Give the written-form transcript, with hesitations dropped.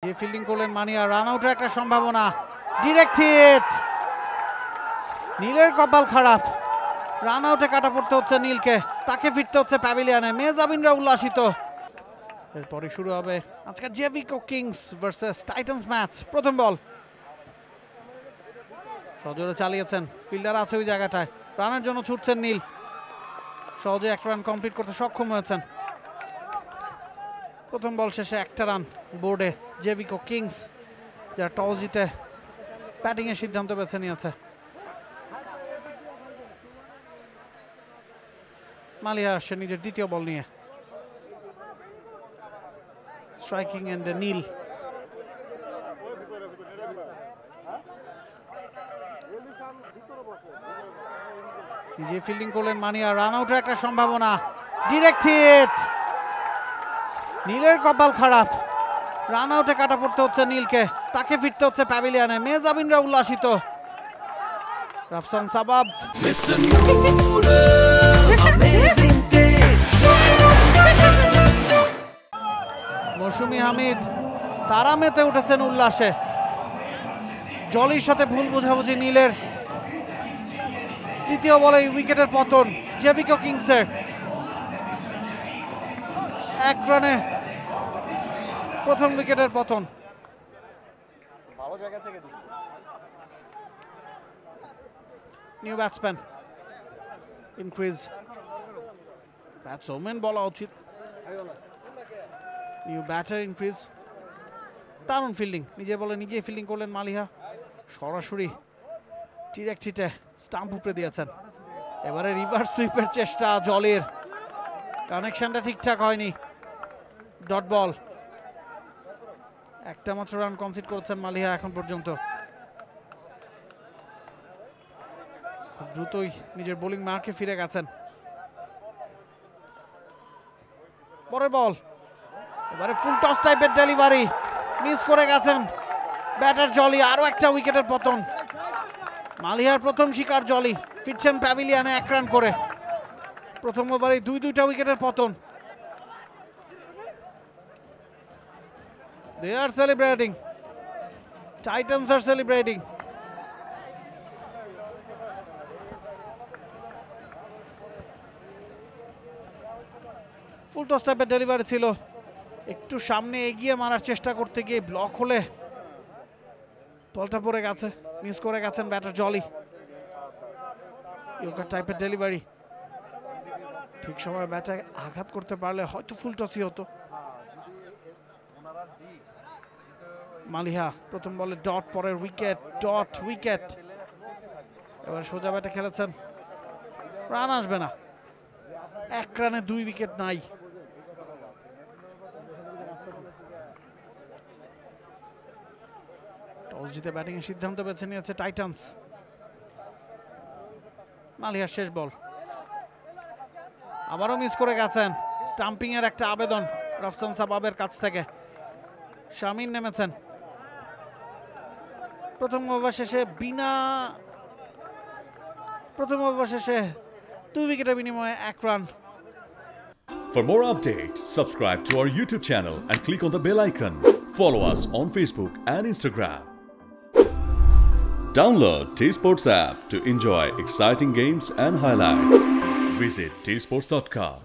যে ফিল্ডিং করলেন মানিয়া, রান আউটের একটা সম্ভাবনা, ডিরেক্ট হিট। নীলের কপাল খারাপ, রান আউটে কাটা পড়তে হচ্ছে নীলকে, তাকে ফিরতে হচ্ছে প্যাভিলিয়নে। মেজাবিনরা উল্লাসিত। এরপরে শুরু হবে আজকের জেভিকো কিংস ভার্সেস টাইটান্স ম্যাচ। প্রথম বল সজোরে চালিয়েছেন, ফিল্ডার আছে ওই জায়গাটায়, রানের জন্য ছুটছেন নীল, সহজে একটা রান কমপ্লিট করতে সক্ষম হয়েছেন। প্রথম বল শেষে একটা রান বোর্ডে জেভিকো কিংস, যারা টস জিতে ব্যাটিং এর সিদ্ধান্ত বেছে নিয়েছে। মালিয়া আসছে নিজের দ্বিতীয় বল নিয়ে, স্ট্রাইকিং এন্ডে নীল। নিজে ফিল্ডিং করলেন মানিয়া, রান আউটের একটা সম্ভাবনা, ডিরেক্ট হিট। নীলের কপাল খারাপ, রান আউটে কাটা পড়তে হচ্ছে নীলকে, তাকে ফিরতে হচ্ছে প্যাভিলিয়নে। মেজাবিনরা উল্লাসিত। রাফসান সাবাব, মৌসুমী হামিদ, তারা মেতে উঠেছেন উল্লাসে। জলির সাথে ভুল বোঝাবুঝি নীলের। দ্বিতীয় বলে উইকেটের পতন জেভিকো কিংসের। এক রানে প্রথম উইকেটের পতন। নিউ ব্যাটসম্যান ইনক্রিজ, ব্যাটসম্যান বলা উচিত, নিউ ব্যাটার ইনক্রিজ। দারুণ ফিল্ডিং, নিজে বলে নিজেই ফিল্ডিং করলেন মালিহা, সরাসরি ডিরেক্ট হিটে স্টাম্প উপরে দিয়েছেন। এবারে রিভার্স সুইপের চেষ্টা জলের, কানেকশনটা ঠিকঠাক হয়নি। ডট বল, একটা মাত্র রান কনসিড করেছেন মালিহা এখন পর্যন্ত। খুব দ্রুতই নিজের বোলিং মার্কে ফিরে গেছেন। পরের বল, এবারে ফুল টস টাইপের ডেলিভারি, মিস করে গেছেন ব্যাটার জলি। আরো একটা উইকেটের পতন। মালিহার প্রথম শিকার জলি, ফিরছেন প্যাভিলিয়নে এক রান করে। প্রথম ওভারে দুইটা উইকেটের পতন। They are celebrating. Titans are celebrating. Full toss টাইপের ডেলিভারি ছিল, একটু সামনে এগিয়ে মারার চেষ্টা করতে গিয়ে ব্লক হলে বলটা পড়ে গেছে, মিস করে গেছেন ব্যাটার জলি। ইয়র্কার টাইপের ডেলিভারি, ঠিক সময় ব্যাটে আঘাত করতে পারলে হয়তো ফুল টসই হতো। মালিহা প্রথম বলে ডট, পরের উইকেট, ডট উইকেট। এবার সোজা ব্যাটে খেলেছেন, রান আসবে না। এক রানে 2 উইকেট নাই। টস জিতে ব্যাটিং এর সিদ্ধান্ত বেছে নিয়েছে টাইটান্স। মালিহার শেষ বল, আবারও মিস করে গেছেন। স্টাম্পিং এর একটা আবেদন রাফসান সাবাবের কাছ থেকে। শামিন নেমেছেন। প্রথম ওভার শেষে 2 উইকেটের বিনিময়ে 1 run. For more updates, subscribe to our YouTube channel and click on the bell icon. Follow us on Facebook and Instagram. Download T-Sports app to enjoy exciting games and highlights. Visit tsports.com.